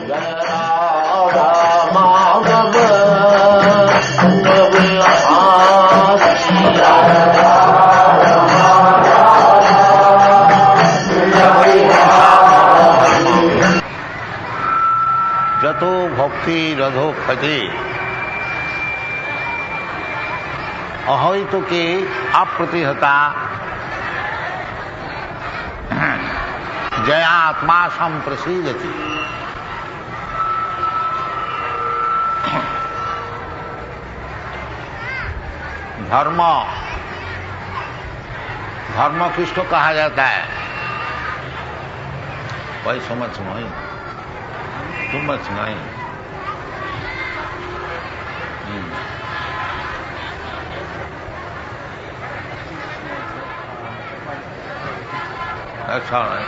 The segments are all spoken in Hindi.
जय राधा माधव जतो भक्ति रधो खजे अहैतु के अप्रतिहता जयात्मा संप्रसीदति। धर्म धर्म किसको कहा जाता है? भाई समझ नहीं, समझ नहीं। अच्छा है।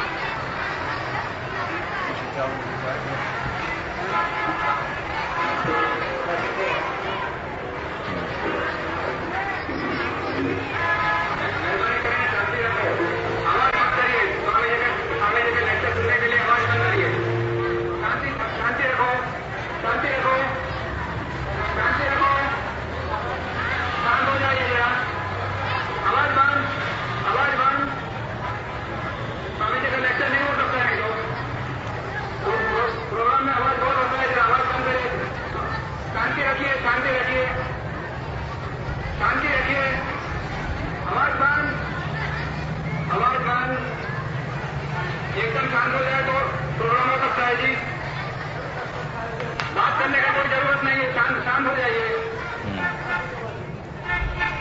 एकदम शांत हो जाए तो प्रोग्राम हो सकता है जी। बात करने की कोई जरूरत नहीं है, शांत हो जाइए।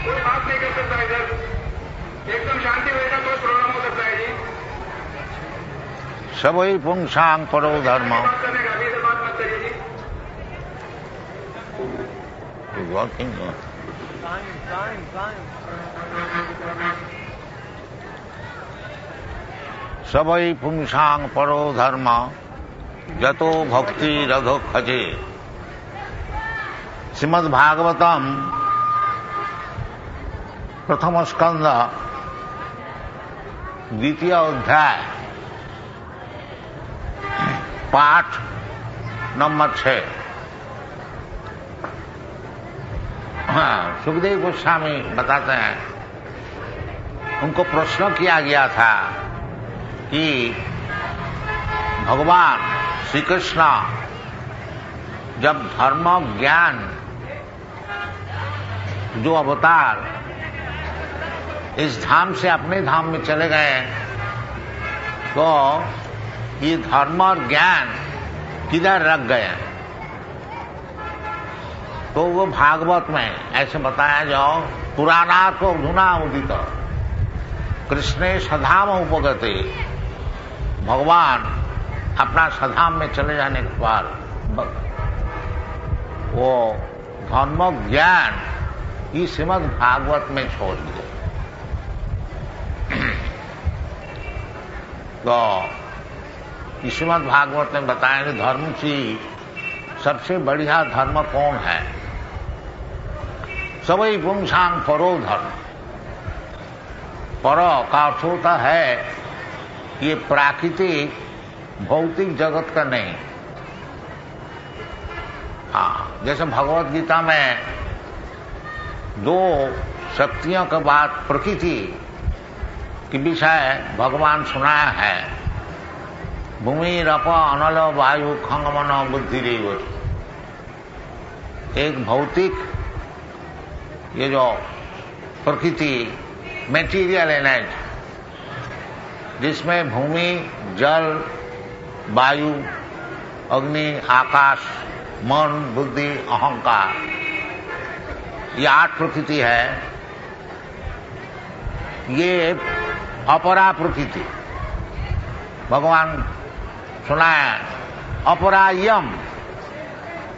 कोई बात नहीं कर सकता है सर, एकदम शांति होगा तो प्रोग्राम हो सकता है जी। सबई पुंसांग परो धर्म। बात करने का अभी से बात मत करिए जी। वर्किंग सबई पुंसांग परो धर्म जतो भक्ति रधो खजे। श्रीमद् भागवतम प्रथम स्कंद द्वितीय अध्याय पाठ नंबर 6। सुखदेव गोस्वामी बताते हैं, उनको प्रश्न किया गया था कि भगवान श्री कृष्ण जब धर्म ज्ञान जो अवतार इस धाम से अपने धाम में चले गए, तो ये धर्म और ज्ञान किधर रख गए? तो वो भागवत में ऐसे बताया जाओ, पुराना को धुना उदित कृष्णे सधाम उपगते। भगवान अपना सधाम में चले जाने के बाद वो धर्म ज्ञान ये श्रीमद् भागवत में छोड़ दिए। तो श्रीमद् भागवत में बताया कि धर्म की सबसे बढ़िया धर्म कौन है? सबई पुंसांग परो धर्म। पर का अर्थ होता है ये प्राकृतिक भौतिक जगत का नहीं। हाँ, जैसे भगवत गीता में दो शक्तियों के बाद प्रकृति के विषय भगवान सुनाया है। भूमि रप अनल वायु खंगमन बुद्धि रेव। एक भौतिक ये जो प्रकृति मेटीरियल एनर्जी, जिसमें भूमि जल वायु अग्नि आकाश मन बुद्धि अहंकार ये 8 प्रकृति है। ये अपरा प्रकृति भगवान सुनाया, अपरायम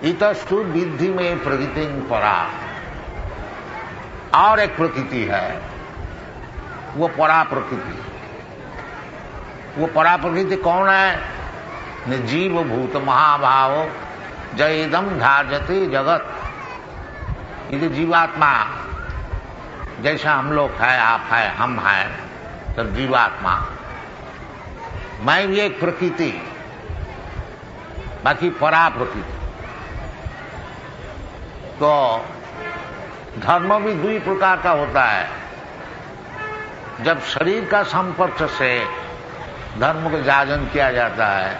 इतस्तु विद्धि में प्रकृति परा। और एक प्रकृति है वो परा प्रकृति। वो परा प्रकृति कौन है? जीव भूत महाभाव जयदम धार्यते जगत। ये जीवात्मा जैसा हम लोग है, आप है, हम हैं, तब जीवात्मा। मैं भी एक प्रकृति बाकी परा प्रकृति। तो धर्म भी दुई प्रकार का होता है। जब शरीर का संपर्क से धर्म को जाजन किया जाता है,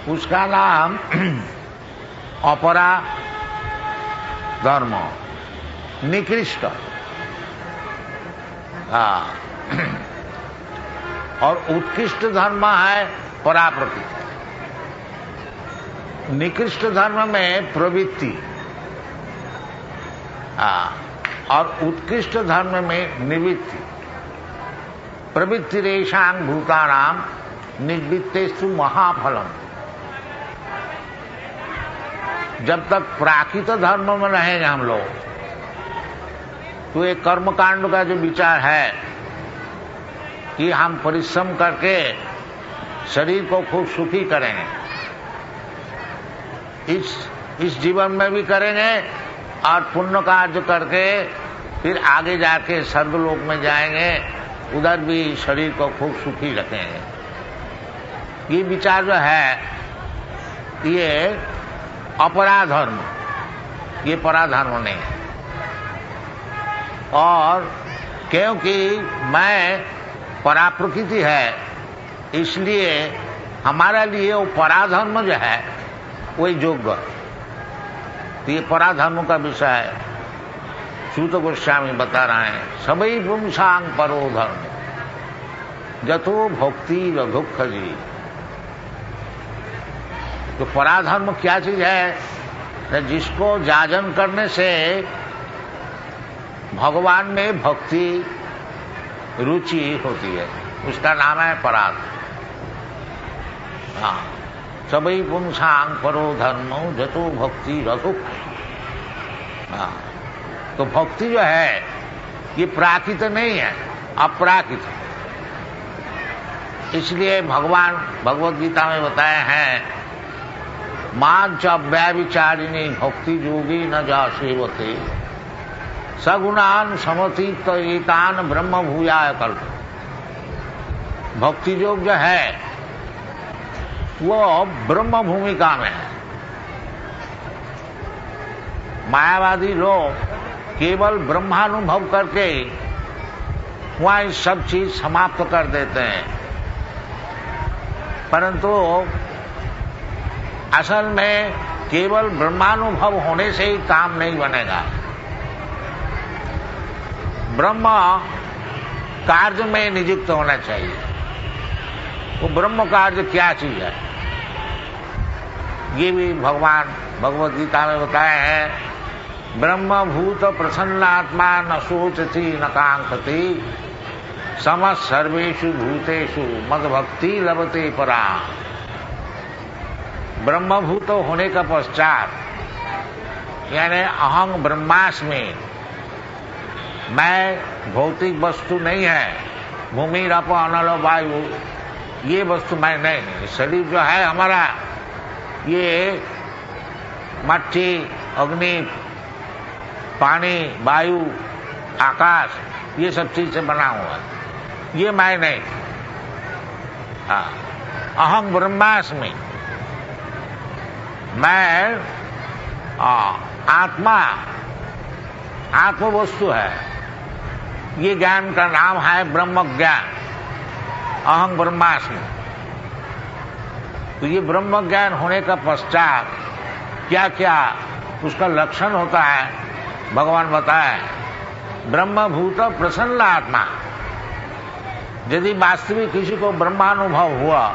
उसका नाम अपरा धर्म, निकृष्ट। और उत्कृष्ट धर्म है पराप्रकृति। निकृष्ट धर्म में प्रवृत्ति, और उत्कृष्ट धर्म में निवृत्ति। प्रवृत्ति रेशांग भूतानाम निवृत्तेषु महाफलम। जब तक प्राकृत धर्म में रहेंगे हम लोग, तो ये कर्मकांड का जो विचार है कि हम परिश्रम करके शरीर को खूब सुखी करेंगे, इस जीवन में भी करेंगे, और पुण्य कार्य करके फिर आगे जाके स्वर्गलोक में जाएंगे, उधर भी शरीर को खूब सुखी रखेंगे। ये विचार जो है, ये अपराधर्म, ये पराधर्म नहीं है। और क्योंकि मैं पराप्रकृति है, इसलिए हमारा लिए वो पराधर्म जो है वही योग्य। तो ये पराधर्म का विषय है, सूत गोस्वामी बता रहे हैं। सभी पुंसांग परो धर्म जतो भक्ति व दुख जी। तो पराधर्म क्या चीज है? जिसको जाजन करने से भगवान में भक्ति रुचि होती है, उसका नाम है पराधर्म। हाँ, सभी पुंसांग परो धर्म जतो भक्ति रघुक। हाँ, तो भक्ति जो है ये प्राकृत नहीं है, अपराकृत। इसलिए भगवान भगवद गीता में बताए हैं, मां च व्यभिचारिणी भक्ति योगी न जा सेवते सगुणान समतीत एतान ब्रह्म भूयाय कल्प। भक्ति योग जो है वो ब्रह्म भूमिका में है। मायावादी लोग केवल ब्रह्मानुभव करके वहां सब चीज समाप्त कर देते हैं, परंतु असल में केवल ब्रह्मानुभव होने से ही काम नहीं बनेगा। ब्रह्म कार्य में नियुक्त होना चाहिए। वो ब्रह्म कार्य क्या चीज है, ये भी भगवान भगवद गीता में बताए हैं। ब्रह्मभूत प्रसन्नात्मा न सोचती न कांक्षति समस्त सर्वेषु भूतेषु मद भक्ति लभते परा। ब्रह्मभूत होने का पश्चात, यानी अहं ब्रह्मास्मि, मैं भौतिक वस्तु नहीं है, भूमि रप अनल वायु ये वस्तु मैं नहीं। शरीर जो है हमारा, ये मट्टी, अग्नि, पानी, वायु, आकाश, ये सब चीज से बना हुआ है, ये मैं नहीं। अहं ब्रह्मास्मि, मैं आत्मा, आत्म वस्तु है। ये ज्ञान का नाम है ब्रह्म ज्ञान, अहं ब्रह्मास्मि। तो ये ब्रह्म ज्ञान होने का पश्चात क्या क्या उसका लक्षण होता है भगवान बताए। ब्रह्मभूत प्रसन्न आत्मा, यदि वास्तविक किसी को ब्रह्मानुभव हुआ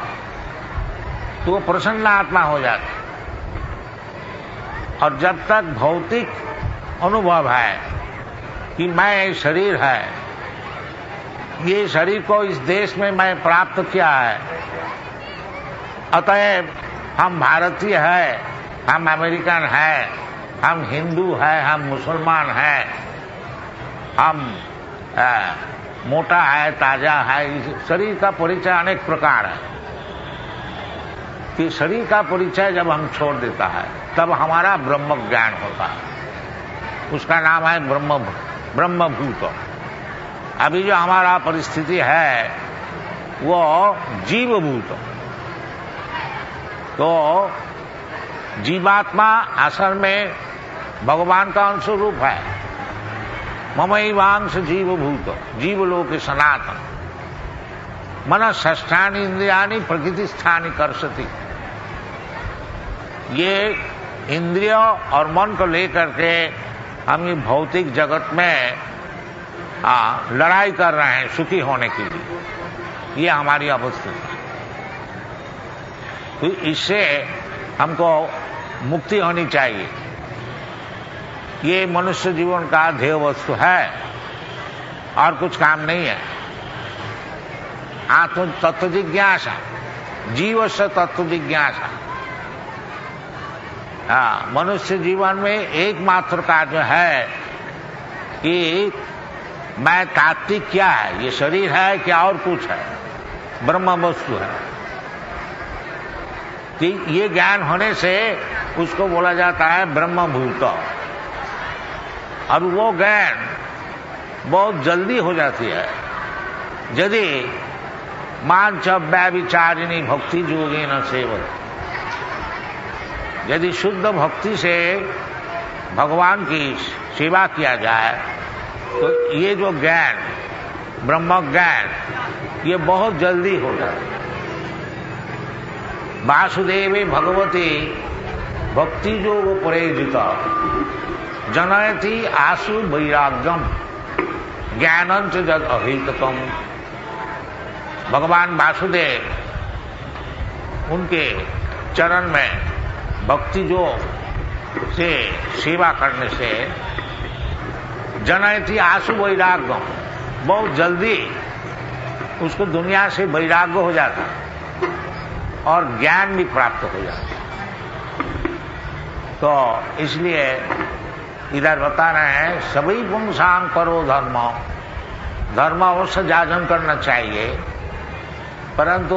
तो वो प्रसन्न आत्मा हो जाता। और जब तक भौतिक अनुभव है कि मैं शरीर है, ये शरीर को इस देश में मैं प्राप्त किया है, अतएव हम भारतीय है, हम अमेरिकन है, हम हिंदू है, हम मुसलमान है, हम मोटा है, ताजा है। इस शरीर का परिचय अनेक प्रकार है। कि शरीर का परिचय जब हम छोड़ देता है तब हमारा ब्रह्म ज्ञान होता है, उसका नाम है ब्रह्मभूत। अभी जो हमारा परिस्थिति है वो जीवभूत, तो जीवात्मा असल में भगवान का अंश रूप है। ममैवांश जीवभूत जीवलोक सनातन मन षष्ठानि इंद्रियानि प्रकृति स्थानि कर्षति। ये इंद्रिय और मन को लेकर के हम ये भौतिक जगत में लड़ाई कर रहे हैं सुखी होने के लिए। ये हमारी अवस्था है। तो इससे हमको मुक्ति होनी चाहिए। ये मनुष्य जीवन का ध्येय वस्तु है और कुछ काम नहीं है। आत्म तत्व जिज्ञासा जीव से तत्व जिज्ञासा। मनुष्य जीवन में एकमात्र कार्य है कि मैं तात्विक क्या है, ये शरीर है क्या और कुछ है, ब्रह्म वस्तु है। कि ये ज्ञान होने से उसको बोला जाता है ब्रह्मभूत। और वो ज्ञान बहुत जल्दी हो जाती है यदि मांच व्यभिचारिणी भक्ति जोगे न सेवक। यदि शुद्ध भक्ति से भगवान की सेवा किया जाए तो ये जो ज्ञान ब्रह्म ज्ञान ये बहुत जल्दी हो जाता है। वासुदेवे भगवती भक्ति योग परेजित जनयति आसु वैराग्यम ज्ञानं च जद अहितकम। भगवान वासुदेव उनके चरण में भक्ति योग से सेवा करने से जनयति आसु वैराग्यम बहुत जल्दी उसको दुनिया से वैराग्य हो जाता और ज्ञान भी प्राप्त हो जाता। तो इसलिए इधर बता रहे हैं सभी पुंसांग करो धर्म। धर्म अवश्य जाजन करना चाहिए, परंतु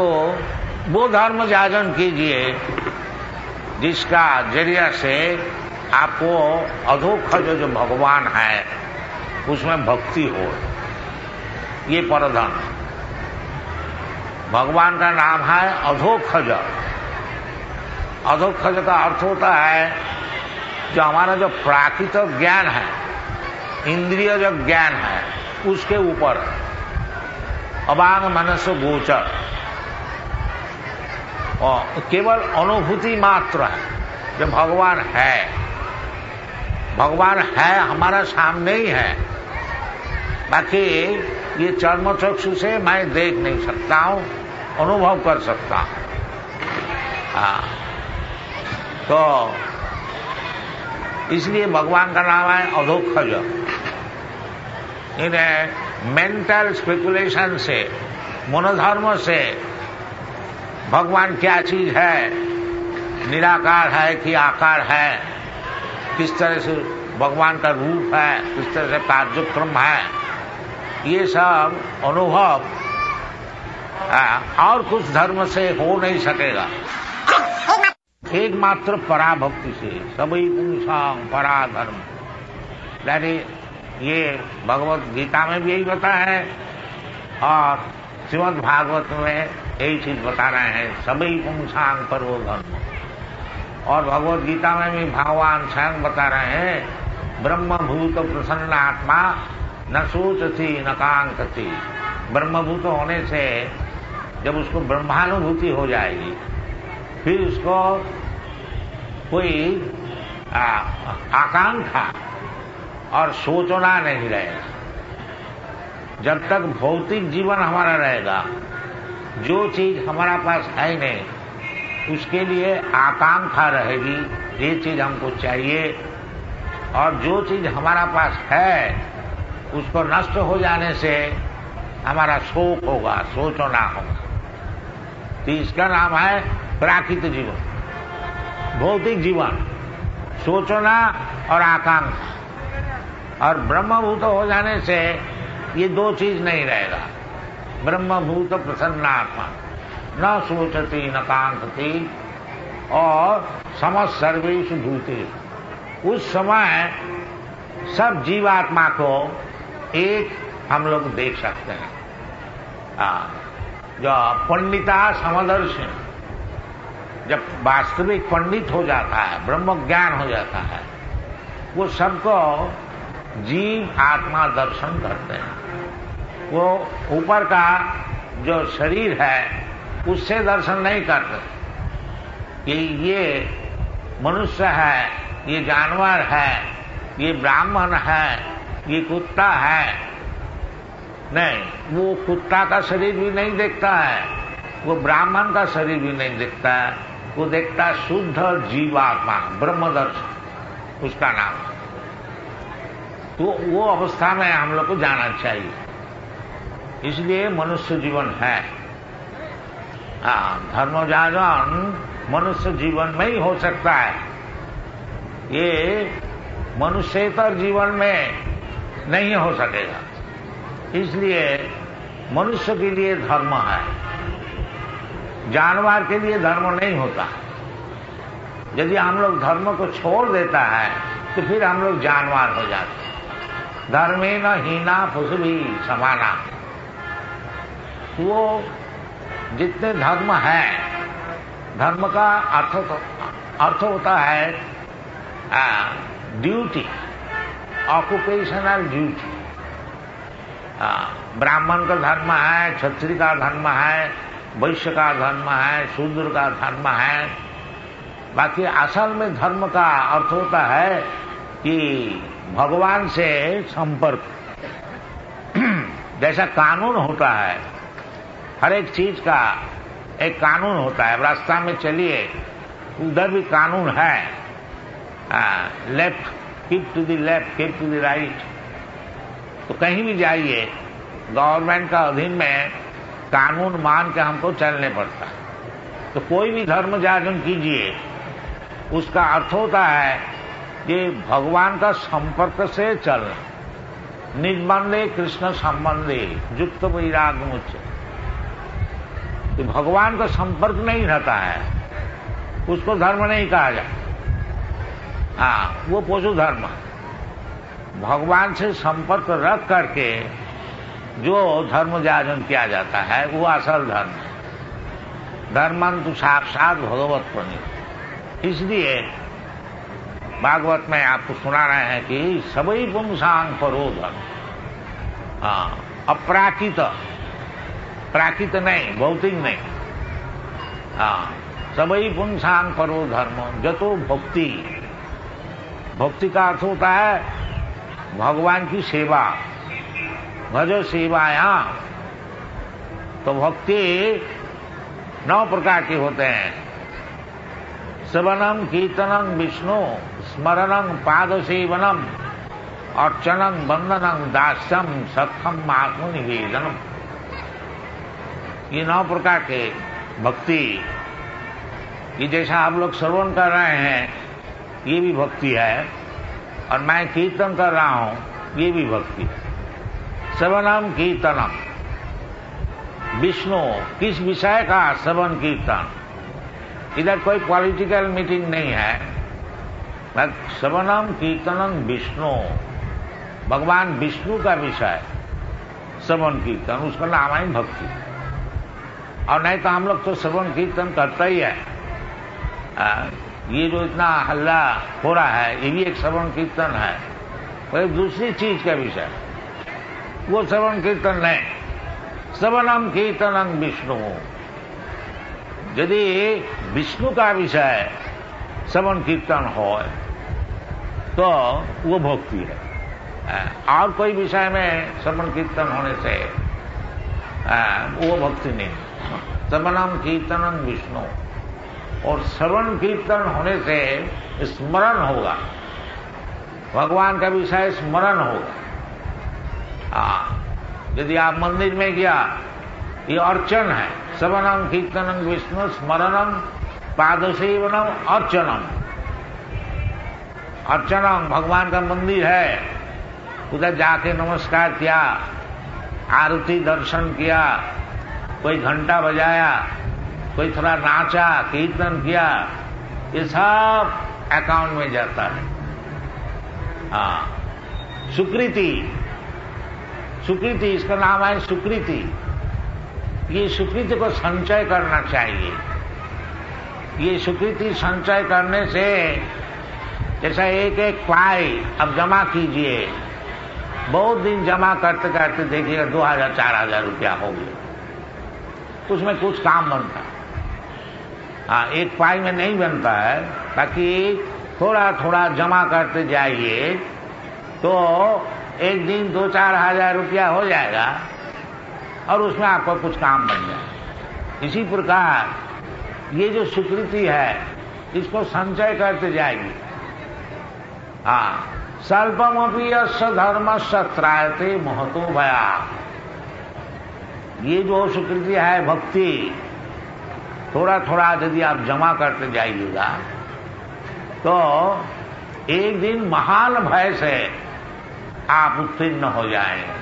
वो धर्म जाजन कीजिए जिसका जरिया से आपको अधोक्षज जो भगवान है उसमें भक्ति हो। ये परधर्म भगवान का नाम है अधोक्षज। अधोक्षज का अर्थ होता है जो हमारा जो प्राकृतिक ज्ञान है, इंद्रिय जो ज्ञान है उसके ऊपर अवांग मनस गोचर और केवल अनुभूति मात्र है। जो भगवान है हमारा सामने ही है, बाकी ये चर्म चक्षु से मैं देख नहीं सकता हूं, अनुभव कर सकता हूं। तो इसलिए भगवान का नाम है अधोक्षज। इन्हें मेंटल स्पेकुलेशन से मनोधर्म से भगवान क्या चीज है, निराकार है कि आकार है, किस तरह से भगवान का रूप है, किस तरह से कार्यक्रम है, ये सब अनुभव और कुछ धर्म से हो नहीं सकेगा। एकमात्र पराभक्ति से सभी पुंसांग परा धर्म। यानी ये भगवत गीता में भी यही बताया है और श्रीमद् भागवत में यही चीज बता रहे हैं सभी पुंसांग परो धर्म। और भगवत गीता में भी भगवान स्वयं बता रहे हैं ब्रह्मभूत प्रसन्न आत्मा न सोचती न कांक्षति। ब्रह्मभूत होने से जब उसको ब्रह्मानुभूति हो जाएगी फिर उसको कोई आकांक्षा और सोचना नहीं रहेगा। जब तक भौतिक जीवन हमारा रहेगा, जो चीज हमारा पास है नहीं उसके लिए आकांक्षा रहेगी, ये चीज हमको चाहिए। और जो चीज हमारा पास है उसको नष्ट हो जाने से हमारा शोक होगा, सोचना होगा। तो इसका नाम है प्राकृतिक जीवन। भौतिक जीवन सोचना और आकांक्षा। और ब्रह्मभूत हो जाने से ये दो चीज नहीं रहेगा। ब्रह्मभूत प्रसन्नात्मा न सोचती न कांक्षति और समस्त सर्वेषु भूतेषु। उस समय सब जीवात्मा को एक हम लोग देख सकते हैं। जो पंडिता समदर्शन जब वास्तविक पंडित हो जाता है, ब्रह्म ज्ञान हो जाता है, वो सबको जीव आत्मा दर्शन करते हैं। वो ऊपर का जो शरीर है उससे दर्शन नहीं करते कि ये मनुष्य है, ये जानवर है, ये ब्राह्मण है, ये कुत्ता है। नहीं, वो कुत्ता का शरीर भी नहीं देखता है, वो ब्राह्मण का शरीर भी नहीं देखता है, वो देखता है शुद्ध जीवात्मा, ब्रह्म दर्शन उसका नाम। तो वो अवस्था में हम लोग को जाना चाहिए। इसलिए मनुष्य जीवन है। धर्म जागरण मनुष्य जीवन में ही हो सकता है, ये मनुष्येतर जीवन में नहीं हो सकेगा। इसलिए मनुष्य के लिए धर्म है, जानवर के लिए धर्म नहीं होता। यदि हम लोग धर्म को छोड़ देता है तो फिर हम लोग जानवर हो जाते हैं। धर्मे न हीना पशुभी समाना। वो जितने धर्म है, धर्म का अर्थ होता है ड्यूटी, ऑक्युपेशनल ड्यूटी। ब्राह्मण का धर्म है, क्षत्रिय का धर्म है, वैश्य का धर्म है, शूद्र का धर्म है। बाकी असल में धर्म का अर्थ होता है कि भगवान से संपर्क। जैसा कानून होता है, हर एक चीज का एक कानून होता है। रास्ता में चलिए, उधर भी कानून है, left keep to the left, keep to the right. तो कहीं भी जाइए, गवर्नमेंट का अधीन में कानून मान के हमको चलने पड़ता है। तो कोई भी धर्म जागरण कीजिए, उसका अर्थ होता है कि भगवान का संपर्क से चलना। निजबंदे कृष्ण संबंधे युक्त वैराग्य मुझसे। तो भगवान का संपर्क नहीं रहता है, उसको धर्म नहीं कहा जाता। वो पशु धर्म। भगवान से संपर्क रख करके जो धर्म जागरण किया जाता है वो असल धर्म है। धर्मंतु साक्षात भगवत प्रणीत। इसलिए भागवत में आपको सुना रहे हैं कि सभी पुंसांग परो धर्म। अपराकित, प्राकृत नहीं, भौतिक नहीं। सभी पुंसांग परो धर्म जतो भक्ति। भक्ति का अर्थ होता है भगवान की सेवा। भजो सेवाया। तो भक्ति 9 प्रकार के होते हैं। श्रवणम कीर्तनम विष्णु स्मरणम पाद सेवनम अर्चनम वंदनम दास्यम सत्सम आत्मनिवेदनम। ये 9 प्रकार के भक्ति। ये जैसा आप लोग श्रवण कर रहे हैं ये भी भक्ति है, और मैं कीर्तन कर रहा हूं ये भी भक्ति है। श्रवणम कीर्तनम। विष्णु, किस विषय का श्रवण कीर्तन? इधर कोई पॉलिटिकल मीटिंग नहीं है, बस श्रवणम कीर्तनम विष्णु, भगवान विष्णु का विषय श्रवण कीर्तन, उसका नाम है भक्ति। और नहीं तो हम लोग तो श्रवण कीर्तन करता ही है। ये जो इतना हल्ला हो रहा है ये भी एक श्रवण कीर्तन है, वो दूसरी चीज का विषय, वो श्रवण कीर्तन नहीं। श्रवणम कीर्तनम विष्णु। यदि विष्णु का विषय श्रवण कीर्तन हो तो वो भक्ति है। और कोई विषय में श्रवण कीर्तन होने से वो भक्ति नहीं। श्रवणम कीर्तनम विष्णु। और श्रवण कीर्तन होने से स्मरण होगा, भगवान का विषय स्मरण होगा। यदि आप मंदिर में गया, ये अर्चन है। श्रवणम कीर्तनम विष्णु स्मरणम पादसेवनम अर्चनम। अर्चनम, भगवान का मंदिर है, उधर जाके नमस्कार किया, आरती दर्शन किया, कोई घंटा बजाया, कोई थोड़ा नाचा, कीर्तन किया, ये सब अकाउंट में जाता है। सुकृति, सुकृति, इसका नाम है सुकृति। ये सुकृति को संचय करना चाहिए। ये सुकृति संचय करने से, जैसा एक एक पाई अब जमा कीजिए, बहुत दिन जमा करते करते देखिएगा 2000 4000 रुपया हो गया, उसमें कुछ काम बनता है। हाँ, एक पाई में नहीं बनता है, ताकि थोड़ा थोड़ा जमा करते जाइए तो एक दिन 2-4 हजार रुपया हो जाएगा और उसमें आपको कुछ काम बन जाए। इसी प्रकार ये जो सुकृति है इसको संचय करते जाएगी। हाँ, स्वल्पमपि यस्य धर्मस्य त्रायते महतो भया। ये जो सुकृति है भक्ति, थोड़ा थोड़ा यदि आप जमा करते जाइएगा तो एक दिन महान भय से आप उत्तीर्ण हो जाएंगे।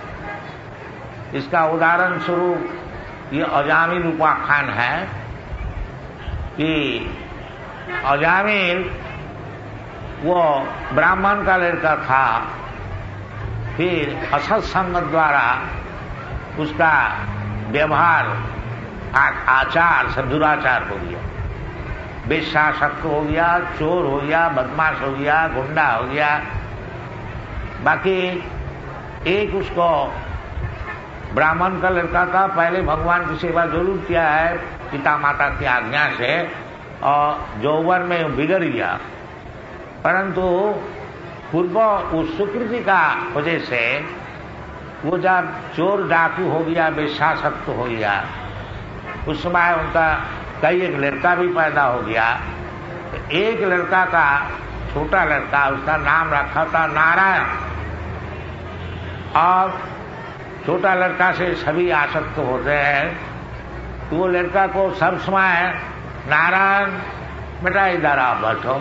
इसका उदाहरण स्वरूप ये अजामिल उपाख्यान है कि अजामिल वो ब्राह्मण का लड़का था, फिर असत संगत द्वारा उसका व्यवहार आचार सब दुराचार हो गया, बेशासक्त हो गया, चोर हो गया, बदमाश हो गया, गुंडा हो गया। बाकी एक उसको ब्राह्मण का लड़का था, पहले भगवान की सेवा जरूर किया है पिता माता की आज्ञा से, और यौवन में बिगड़ गया, परंतु पूर्व उस सुकृति का वजह से वो जब चोर डाकू हो गया, बेशासक्त हो गया, उस समय उनका कई एक लड़का भी पैदा हो गया। तो एक लड़का का, छोटा लड़का, उसका नाम रखा था नारायण, और छोटा लड़का से सभी आसक्त होते हैं, तो वो लड़का को सब समय नारायण बेटा इधर आप बैठो,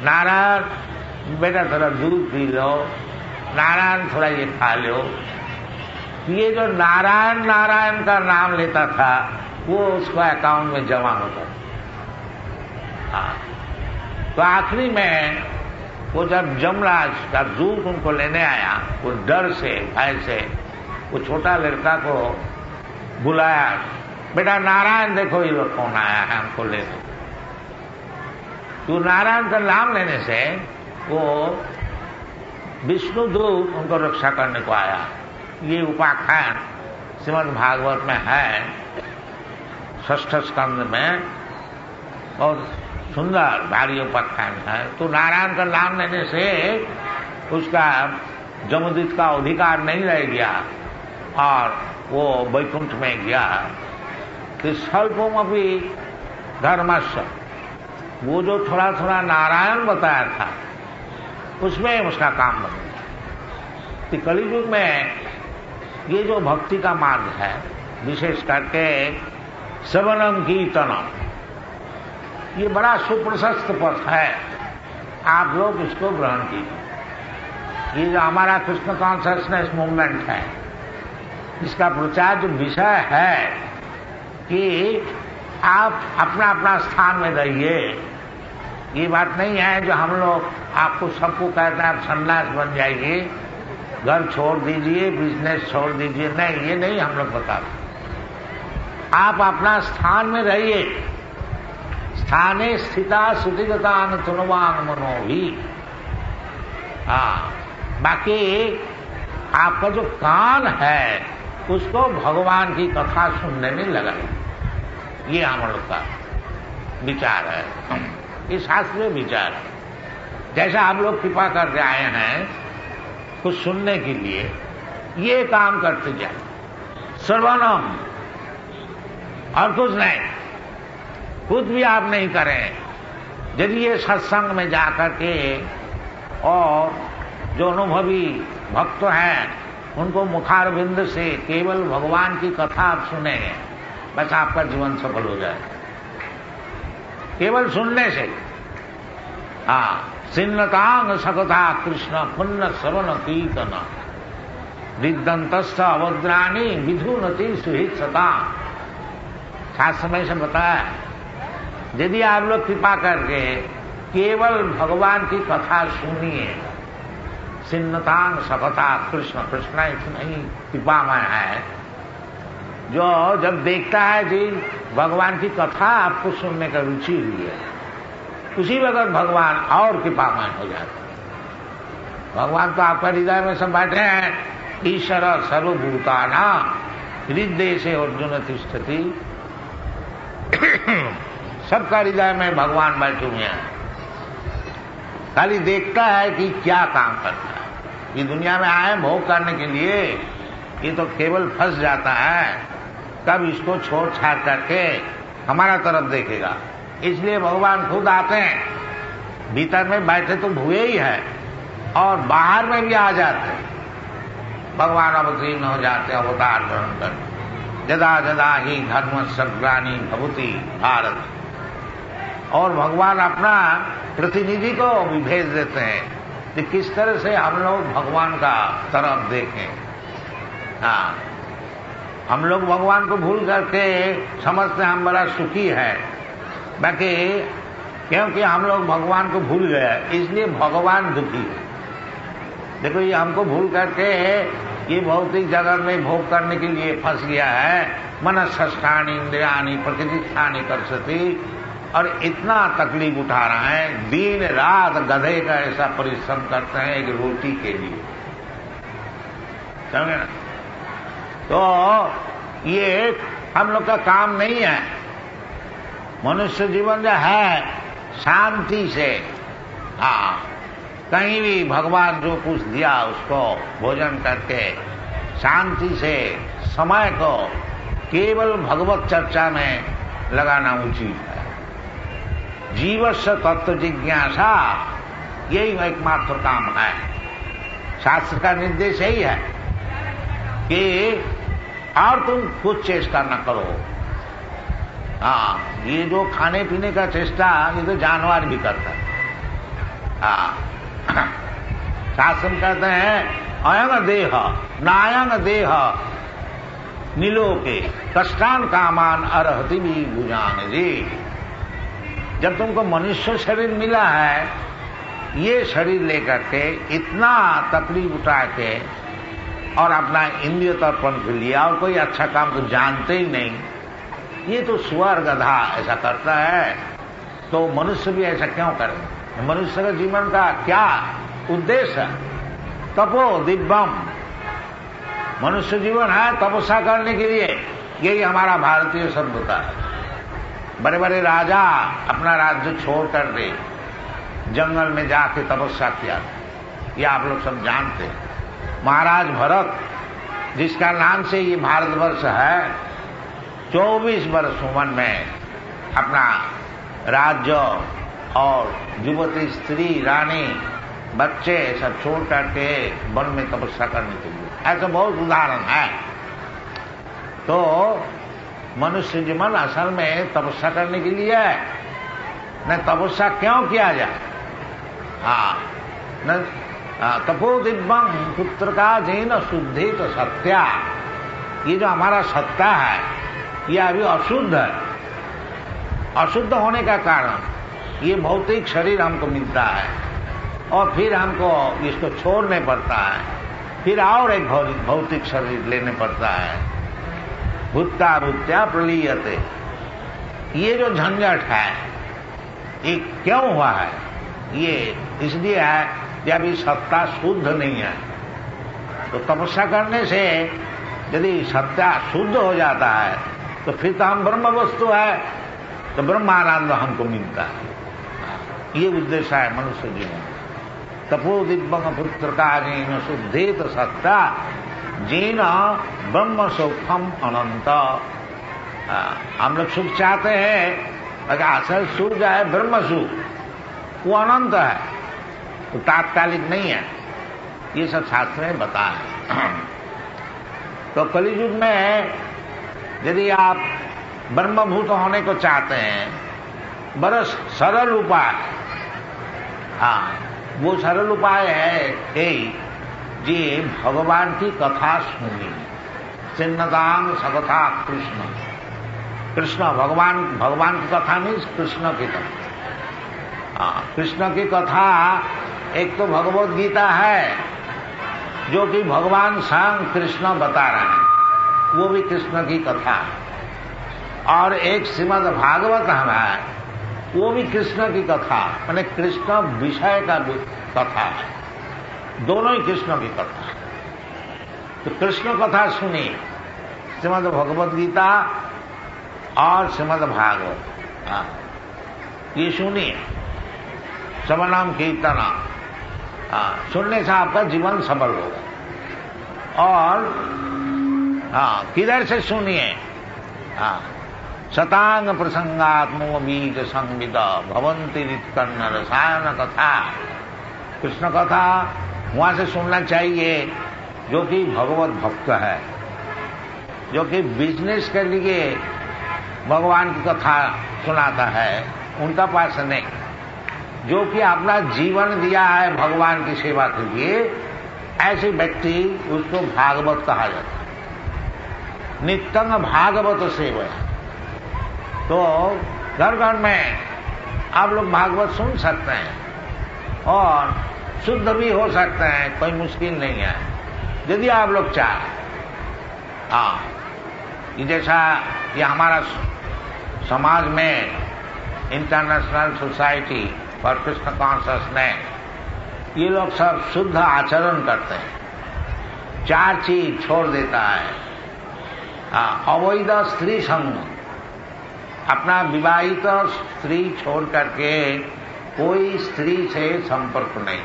नारायण बेटा थोड़ा दूध पी लो, नारायण थोड़ा ये खा लो। ये जो नारायण नारायण का नाम लेता था वो उसको अकाउंट में जमा होता था। हाँ, तो आखिरी में वो जब जमराज का दूत उनको लेने आया, वो डर से भय से वो छोटा लड़का को बुलाया, बेटा नारायण देखो ये लोग कौन आया है, हमको ले दो। तो नारायण का नाम लेने से वो विष्णु दूत उनको रक्षा करने को आया। ये उपाख्यान श्रीमद् भागवत में है, 6ठ स्कंद में, और सुंदर भारी उपाख्यान है। तो नारायण का नाम लेने से उसका जमदूत का अधिकार नहीं रह गया और वो वैकुंठ में गया। तो स्वल्पमपि धर्मस्य, वो जो थोड़ा थोड़ा नारायण बताया था उसमें उसका काम बन गया। तो कलियुग में ये जो भक्ति का मार्ग है, विशेष करके श्रवणम कीर्तनम, ये बड़ा सुप्रशस्त पथ है, आप लोग इसको ग्रहण कीजिए। ये जो हमारा कृष्ण कॉन्शियसनेस मूवमेंट है, इसका प्रचार जो विषय है कि आप अपना अपना स्थान में रहिए। ये बात नहीं है जो हम लोग आपको सबको कहते हैं आप सन्यास बन जाइए, घर छोड़ दीजिए, बिजनेस छोड़ दीजिए, नहीं, ये नहीं हम लोग बताते। आप अपना स्थान में रहिए। स्थाने स्थिता सुधिगतान तुनवान मनोभी। हाँ, बाकी आपका जो कान है उसको भगवान की कथा सुनने में लगाइए। ये हम लोग का विचार है, ये शास्त्रीय विचार है। जैसा आप लोग कृपा करके आए हैं कुछ सुनने के लिए, ये काम करते जाए, श्रवणम, और कुछ नहीं, कुछ भी आप नहीं करें। यदि ये सत्संग में जाकर के और जो अनुभवी भक्त हैं उनको मुखारविंद से केवल भगवान की कथा आप सुनेंगे, बस आपका जीवन सफल हो जाए, केवल सुनने से। हाँ, सिन्नतांग सकथा कृष्ण पुण्य श्रवण कीर्तन विद्वंतस्थ अवद्राणी विधुनति सुहित सता। शास्त्र में से बताया, यदि आप लोग कृपा करके केवल भगवान की कथा सुनिए, सिन्नतांग सकथा कृष्ण, कृष्ण इतना ही कृपामय है, जो जब देखता है जी भगवान की कथा आपको सुनने का रुचि हुई है, उसी वक्त भगवान और कृपामय हो जाते हैं। भगवान तो आपका हृदय में सब बैठे हैं। ईश्वर सर्वभूताना हृदय से अर्जुन तिष्ठति। सबका हृदय में भगवान बैठे हुए हैं, खाली देखता है कि क्या काम करता है। ये दुनिया में आए भोग करने के लिए, ये तो केवल फंस जाता है, कब इसको छोड़ छाड़ करके हमारा तरफ देखेगा। इसलिए भगवान खुद आते हैं, भीतर में बैठे तो हुए ही है और बाहर में भी आ जाते हैं। भगवान अवतीर्ण हो जाते हैं अवतार ग्रहण कर। जदा जदा ही धर्म सग्रानी भवति भारत। और भगवान अपना प्रतिनिधि को भी भेज देते हैं कि किस तरह से हम लोग भगवान का तरफ देखें। हाँ, हम लोग भगवान को भूल करके समझते हम बड़ा सुखी है, बाकी क्योंकि हम लोग भगवान को भूल गए इसलिए भगवान दुखी है। देखो ये हमको भूल करके ये भौतिक जगत में भोग करने के लिए फंस गया है। मनस्सष्टानि इंद्रियाणि प्रकृतिस्थानि कर्षति। और इतना तकलीफ उठा रहा है, दिन रात गधे का ऐसा परिश्रम करते हैं एक रोटी के लिए, समझे ना। तो ये हम लोग का काम नहीं है। मनुष्य जीवन जो है शांति से, हाँ, कहीं भी भगवान जो कुछ दिया उसको भोजन करके शांति से समय को केवल भगवत चर्चा में लगाना उचित है। जीवस्य तत्व जिज्ञासा यही एकमात्र काम है। शास्त्र का निर्देश यही है कि और तुम कुछ चेष्टा न करो। हाँ, ये जो खाने पीने का चेष्टा ये तो जानवर भी करता है। हाँ, शास्त्र कहते हैं अयंग देह नायंग देह नीलोके कष्टान कामान अरहति भी भुजान जी। जब तुमको मनुष्य शरीर मिला है, ये शरीर लेकर के इतना तकलीफ उठा के और अपना इंद्रिय तर्पण के लिया और कोई अच्छा काम तो जानते ही नहीं, ये तो सुअर गधा ऐसा करता है, तो मनुष्य भी ऐसा क्यों करे। मनुष्य का जीवन का क्या उद्देश्य है? तपो दिव्यम। मनुष्य जीवन है तपस्या करने के लिए। यही हमारा भारतीय सभ्यता है। बड़े बड़े राजा अपना राज्य छोड़ कर दे जंगल में जाके तपस्या किया, ये आप लोग सब जानते हैं। महाराज भरत, जिसका नाम से ये भारतवर्ष है, 24 वर्ष उम्र में अपना राज्य और युवती स्त्री रानी बच्चे सब छोड़ करके वन में तपस्या करने के लिए, ऐसा बहुत उदाहरण है। तो मनुष्य जीवन असल में तपस्या करने के लिए है। न तपस्या क्यों किया जाए? हाँ, न तपो दिव्यम पुत्र का जीन शुद्धि तो सत्या। ये जो हमारा सत्ता है ये अभी अशुद्ध है। अशुद्ध होने का कारण ये भौतिक शरीर हमको मिलता है और फिर हमको इसको छोड़ने पड़ता है, फिर और एक भौतिक शरीर लेने पड़ता है। भूत्या भूत्या प्रलीयते। ये जो झंझट है ये क्यों हुआ है? ये इसलिए है कि अभी सत्ता शुद्ध नहीं है। तो तपस्या करने से यदि सत्ता शुद्ध हो जाता है तो फिर तो हम ब्रह्म वस्तु है, तो ब्रह्मानंद हमको मिलता है। ये उद्देश्य है मनुष्य जीवन। तपो दिव्यम पुत्र का जीन शुद्धेत सत्ता जीन ब्रह्म सुखम अनंत। हम लोग सुख चाहते हैं, अगर असल सुख जो है ब्रह्म सुख, वो अनंत है, तो तात्कालिक नहीं है। ये सब शास्त्र में बताया। तो कलियुग में यदि आप ब्रह्मभूत होने को चाहते हैं, बड़ा सरल उपाय, हाँ, वो सरल उपाय है जी भगवान की कथा सुनी। चिन्नदान सगथा कृष्ण। कृष्ण भगवान की कथा मीन्स कृष्ण की कथा। कृष्ण की कथा एक तो भगवत गीता है जो कि भगवान स्वयं कृष्ण बता रहे हैं। वो भी कृष्ण की कथा है, और एक श्रीमद् भागवत है, वो भी कृष्ण की कथा, माने कृष्ण विषय का कथा है, दोनों ही कृष्ण की कथा है। तो कृष्ण कथा सुनिए, श्रीमद् भगवद गीता और श्रीमद् भागवत, ये सुनिए, श्रवणम कीर्तना, सुनने से आपका जीवन सफल होगा। और किधर से सुनिए, शतांग प्रसंगात्मो बीज संविद भवंती नित्कर्ण रसायन कथा, कृष्ण कथा वहां से सुनना चाहिए जो कि भगवत भक्त है, जो कि बिजनेस के लिए भगवान की कथा सुनाता है, उनका पास नहीं। जो कि अपना जीवन दिया है भगवान की सेवा के लिए, ऐसे व्यक्ति उसको भागवत कहा जाता है। नित्यंग भागवत सेवा। तो घर घर में आप लोग भागवत सुन सकते हैं और शुद्ध भी हो सकते हैं, कोई मुश्किल नहीं है यदि आप लोग चाहें। ये जैसा ये हमारा समाज में international society for Krishna consciousness, ये लोग सब शुद्ध आचरण करते हैं, 4 चीज छोड़ देता है। अवैध स्त्री संग, अपना विवाहित स्त्री छोड़ करके कोई स्त्री से संपर्क नहीं,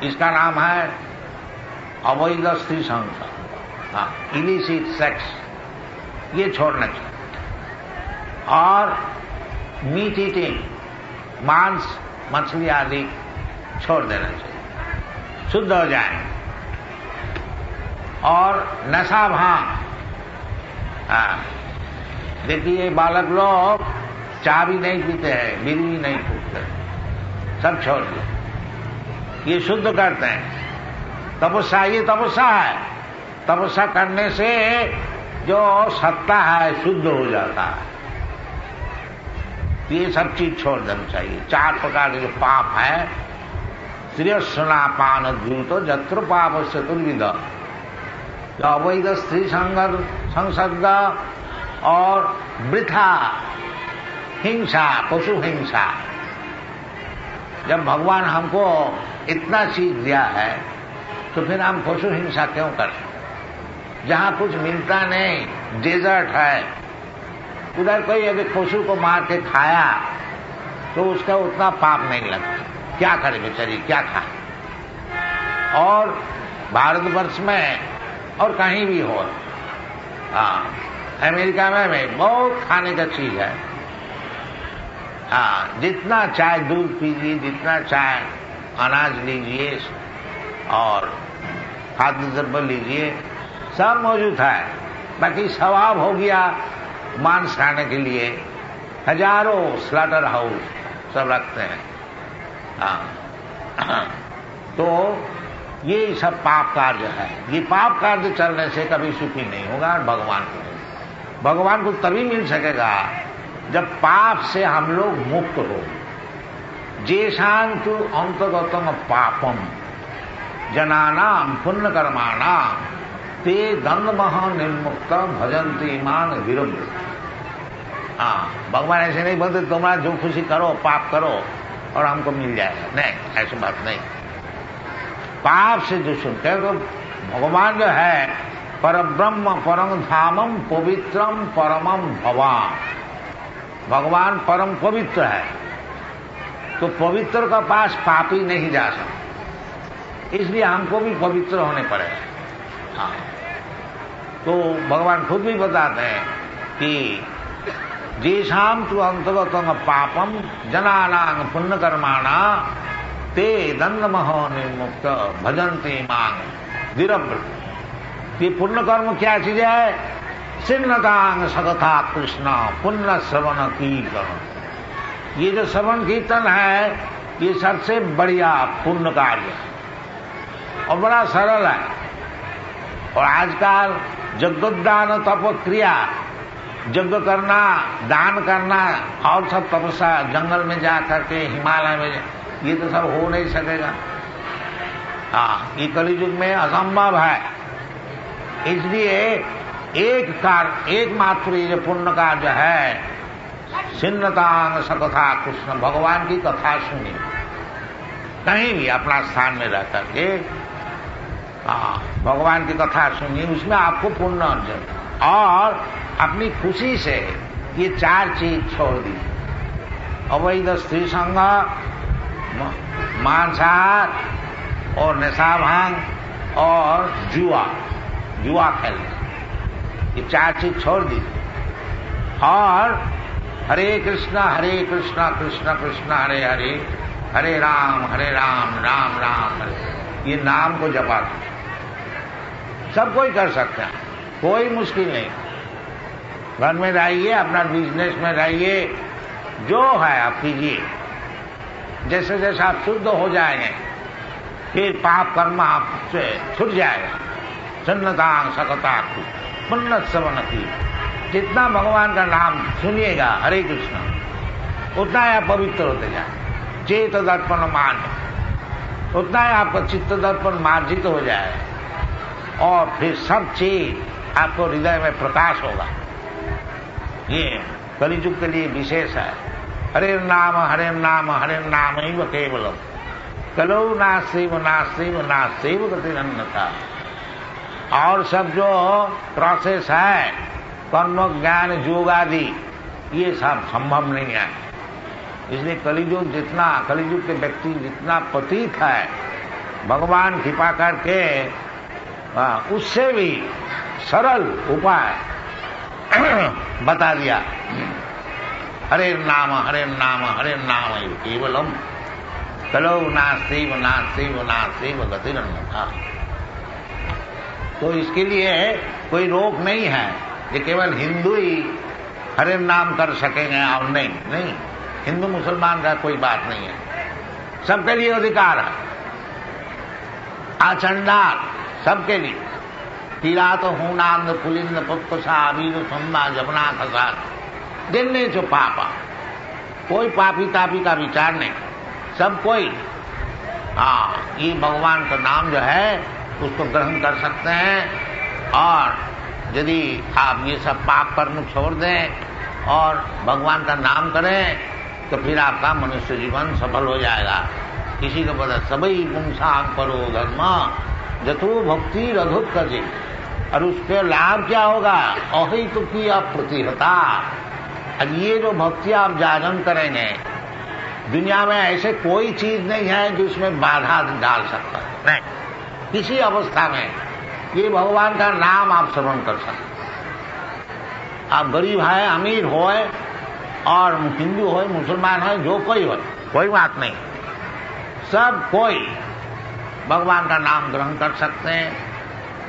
इसका नाम है अवैध स्त्री संग, इलिसिट सेक्स, ये छोड़ना चाहिए। और मीट ईटिंग, मांस मछली आदि छोड़ देना चाहिए, शुद्ध हो जाए। और नशा भांग, देखिए बालक लोग चाय भी नहीं पीते हैं, बीड़ी भी नहीं फूकते, सब छोड़ दिए, ये शुद्ध करते हैं। तपस्या, ये तपस्या है, तपस्या करने से जो सत्ता है शुद्ध हो जाता है। ये सब चीज छोड़ देना चाहिए। 4 प्रकार के जो पाप है, श्रेयस्सना पान द्यूतो जत्र पाप से तुर्विद, अवैध स्त्री संसर्ग और वृथा हिंसा, पशु हिंसा। जब भगवान हमको इतना चीज दिया है तो फिर हम पशु हिंसा क्यों करें? जहां कुछ मिलता नहीं, डेजर्ट है, उधर कोई यदि पशु को मार के खाया तो उसका उतना पाप नहीं लगता। क्या करे बेचारी, क्या खाए? और भारतवर्ष में और कहीं भी हो, अमेरिका में बहुत खाने का चीज है। जितना चाहे दूध पीजिए, जितना चाहे अनाज लीजिए और खाद्य द्रव्य लीजिए, सब मौजूद है। बाकी स्वभाव हो गया मांस खाने के लिए, हजारों स्लॉटर हाउस सब रखते हैं। तो ये सब पाप कार्य है। ये पाप कार्य चलने से कभी सुखी नहीं होगा भगवान को तभी मिल सकेगा जब पाप से हम लोग मुक्त हो। जेशांतु अंतगतम पापम जनानाम पुण्य कर्माणाम ते दंडमह निर्मुक्त भजन्ति मान विरुद्ध। भगवान ऐसे नहीं बोलते तुम्हारा जो खुशी करो, पाप करो और हमको मिल जाएगा, नहीं, ऐसी बात नहीं। पाप से जो सुनते हैं तो भगवान जो है परब्रह्म परम धामम पवित्रम परमम भवान, भगवान परम पवित्र है। तो पवित्र का पास पापी नहीं जा सकता, इसलिए हमको भी पवित्र होने पड़ेगा। तो भगवान खुद भी बताते हैं कि जेशाम तु अंतगतम पापम जनानां पुण्य कर्माणा ते दंडमह निर्मुक्त भजन्ति मांग विरव्रत। ये पुण्य कर्म क्या चीज है? सिन्नतांग सतथा कृष्ण पुण्य श्रवण कीर्तन। ये जो श्रवण कीर्तन है ये सबसे बढ़िया पुण्य कार्य है और बड़ा सरल है। और आजकल यज्ञोद्दान तप क्रिया, यज्ञ करना, दान करना और सब तपस्या, जंगल में जा करके, हिमालय में, ये तो सब हो नहीं सकेगा। ये कलयुग में असंभव है। इसलिए एकमात्र ये पुण्य का जो है सिन्नतांग सकथा कृष्ण, भगवान की कथा सुनिए कहीं भी अपना स्थान में रह करके, भगवान की कथा सुनिए, उसमें आपको पुण्य अर्जन, और अपनी खुशी से ये 4 चीज छोड़ दी, अवैध स्त्री संग, मांसाहार और नशा भांग और जुआ खेलना, ये 4 चीज छोड़ दी, और हरे कृष्णा कृष्ण कृष्ण हरे हरे, हरे राम राम राम हरे, ये नाम को जपा। सब कोई कर सकता है, कोई मुश्किल नहीं। घर में रहिए, अपना बिजनेस में रहिए, जो है आप कीजिए। जैसे जैसे आप शुद्ध हो जाएंगे फिर पाप कर्म आपसे छूट जाएगा। सन्नतांग सकता पुण्य सवन की, जितना भगवान का नाम सुनिएगा हरे कृष्ण, उतना ही आप पवित्र होते जाए। चेत दर्पण मान, उतना ही आपका चित्त दर्पण मार्जित हो जाए, और फिर सब चीज आपको हृदय में प्रकाश होगा। ये कलियुग के लिए विशेष है। हरे नाम एव केवलम, कलौ नास्त्यैव गतिरन्यथा। और सब जो प्रोसेस है, कर्म ज्ञान योग आदि, ये सब संभव नहीं है। इसलिए कलियुग के व्यक्ति जितना पतित है, भगवान कृपा करके उससे भी सरल उपाय बता दिया। हरे नाम केवलम, कलौ नास्त्यैव गतिरन्यथा। तो इसके लिए कोई रोक नहीं है, ये केवल हिंदू ही हरे नाम कर सकेंगे और नहीं, हिंदू मुसलमान का कोई बात नहीं है, सबके लिए अधिकार है। आचंडाल सबके लिए, किरात हूनांद पुलिंद पुत्सा अबीर सम्मा जमुना खसार, जिनने जो पापा, कोई पापी तापी का विचार नहीं, सब कोई ये भगवान का नाम जो है उसको ग्रहण कर सकते हैं। और यदि आप ये सब पाप कर्म छोड़ दें और भगवान का नाम करें तो फिर आपका मनुष्य जीवन सफल हो जाएगा। किसी को पता सबई पुंसाम करो धर्म जतो भक्ति रघुत कजे, और उसके लाभ क्या होगा, अहि तो की अप्रतिहता। अब ये जो भक्ति आप जागरण करेंगे, दुनिया में ऐसे कोई चीज नहीं है जिसमें बाधा डाल सकता है, नहीं, किसी अवस्था में ये भगवान का नाम आप श्रवण कर सकते। आप गरीब है, अमीर हो, और हिंदू हो, मुसलमान हो, जो कोई हो, कोई बात नहीं, सब कोई भगवान का नाम ग्रहण कर सकते हैं।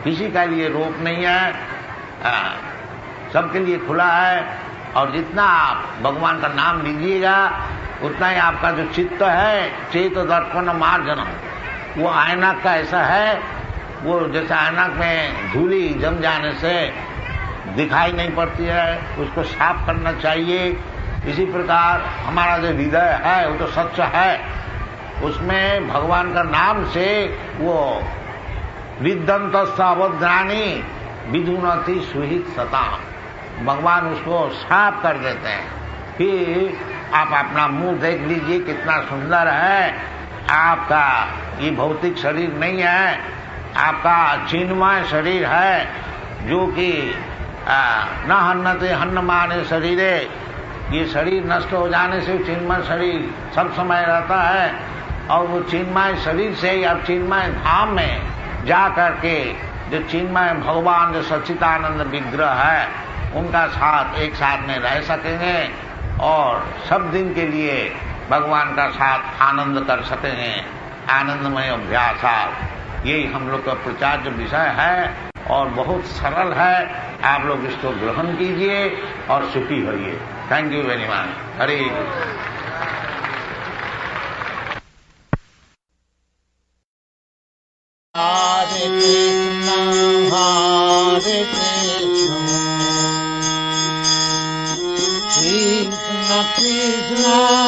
किसी का लिए रोक नहीं है, सबके लिए खुला है। और जितना आप भगवान का नाम लीजिएगा उतना ही आपका जो चित्त है, चेत दर्पण मार्जन, वो आयनक का ऐसा है, वो जैसे आयनक में धूली जम जाने से दिखाई नहीं पड़ती है, उसको साफ करना चाहिए। इसी प्रकार हमारा जो हृदय है वो तो सच है, उसमें भगवान का नाम से वो विद्वंतस्तावद्राणी विधुनति सुहित सता, भगवान उसको साफ कर देते हैं। फिर आप अपना मुंह देख लीजिए कितना सुंदर है। आपका ये भौतिक शरीर नहीं है, आपका चिन्मय शरीर है, जो कि न हन्नते हन्नमाने शरीरे, ये शरीर नष्ट हो जाने से चिन्मय शरीर सब समय रहता है। और वो चिन्मय शरीर से ही आप चिन्मय धाम में जा करके जो चिन्मय भगवान जो सच्चिदानंद विग्रह है उनका साथ एक साथ में रह सकेंगे, और सब दिन के लिए भगवान का साथ आनंद कर सकेंगे। आनंदमय अभ्यास, यही हम लोग का प्रचार्य विषय है और बहुत सरल है। आप लोग इसको ग्रहण कीजिए और सुखी होइए। Thank you very much. Hare Krishna. Hare Krishna Krishna Krishna